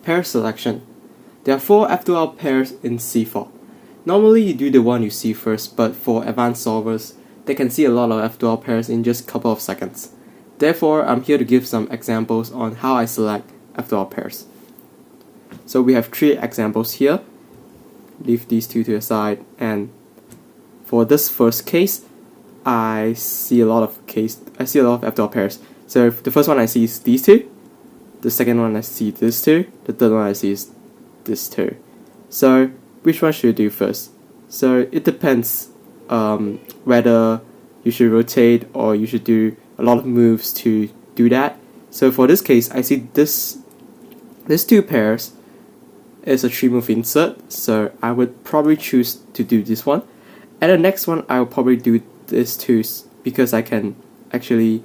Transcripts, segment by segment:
pair selection. There are 4 F2L pairs in CFOP. Normally you do the one you see first, but for advanced solvers, they can see a lot of F2L pairs in just a couple of seconds. Therefore, I'm here to give some examples on how I select F2L pairs. So we have 3 examples here. Leave these 2 to the side, and for this first case, I see a lot of F2L pairs. So the first one I see is these 2. The second one I see this 2. The third one I see is this 2. So which one should you do first? So it depends whether you should rotate or you should do a lot of moves to do that. So for this case, I see these 2 pairs is a 3-move insert, so I would probably choose to do this one. And the next one, I will probably do this 2 because I can actually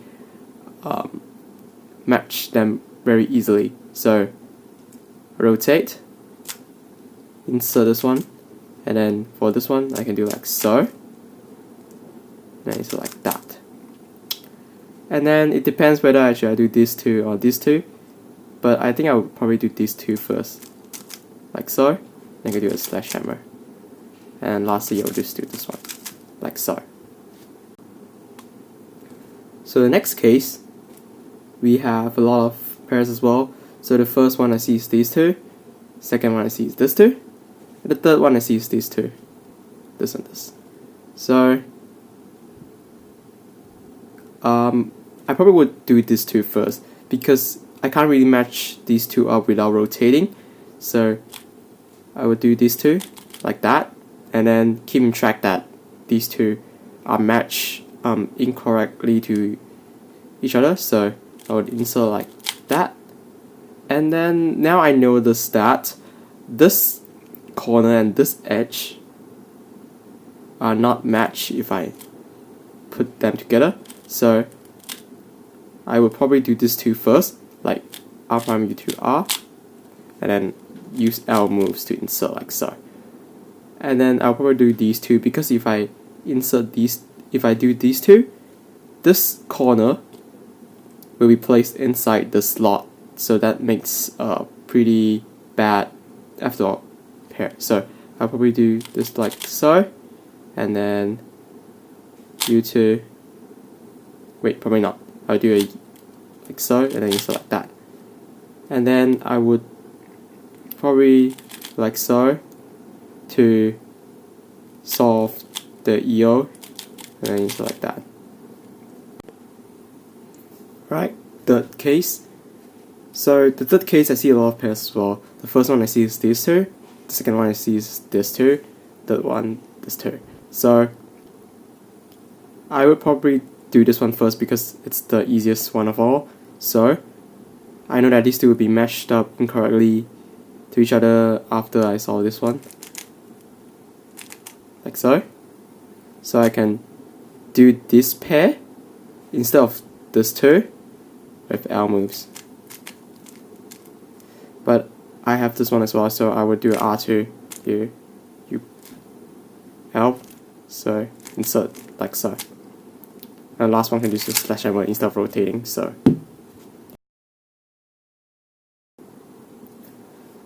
match them very easily. So rotate, insert this one, and then for this one, I can do like so. Then it's like that. And then it depends whether I should do these 2 or these 2, but I think I would probably do these 2 first, like so. Then I can do a slash hammer, and lastly I'll just do this one, like so. So the next case, we have a lot of pairs as well. So the first one I see is these 2, second one I see is this 2, and the third one I see is these 2, this and this. So I probably would do this 2 first because I can't really match these 2 up without rotating. So I would do these 2 like that, and then keep in track that these 2 are matched incorrectly to each other. So I would insert like that, and then now I notice that this corner and this edge are not matched if I put them together. So I will probably do this 2 first, like R prime U2 R, and then use L moves to insert like so. And then I'll probably do these 2 because if I do these 2, this corner will be placed inside the slot, so that makes a pretty bad F2L pair. So I'll probably do this like so, and then U2. Wait, probably not. I'll do it like so, and then insert like that. And then I would probably like so to solve the EO, and then insert like that. Right, third case. So the third case, I see a lot of pairs as well. The first one I see is these 2, the second one I see is this 2, third one this 2. So I would probably do this one first because it's the easiest one of all. So I know that these 2 will be matched up incorrectly to each other after I solve this one, like so. So I can do this pair instead of this 2 with L moves. But I have this one as well, so I would do R2 here, U L, so insert like so. And the last one can do just slash hammer instead of rotating, so.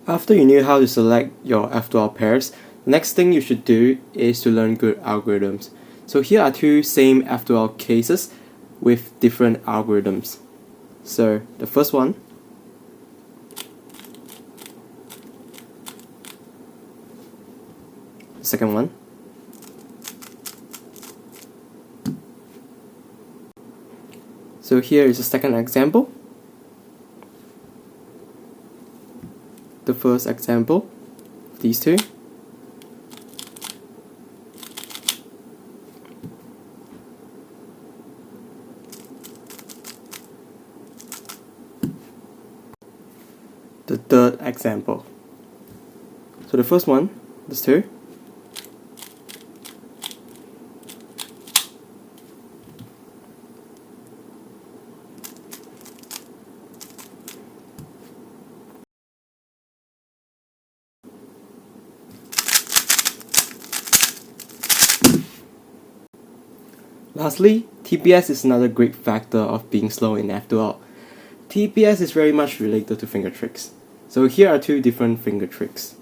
After you knew how to select your F2L pairs, the next thing you should do is to learn good algorithms. So here are 2 same F2L cases with different algorithms. So the first one, the second one, so here is the second example. The first example, these 2. The third example. So the first one, this 2. Lastly, TPS is another great factor of being slow in F2L. TPS is very much related to finger tricks. So here are two different finger tricks.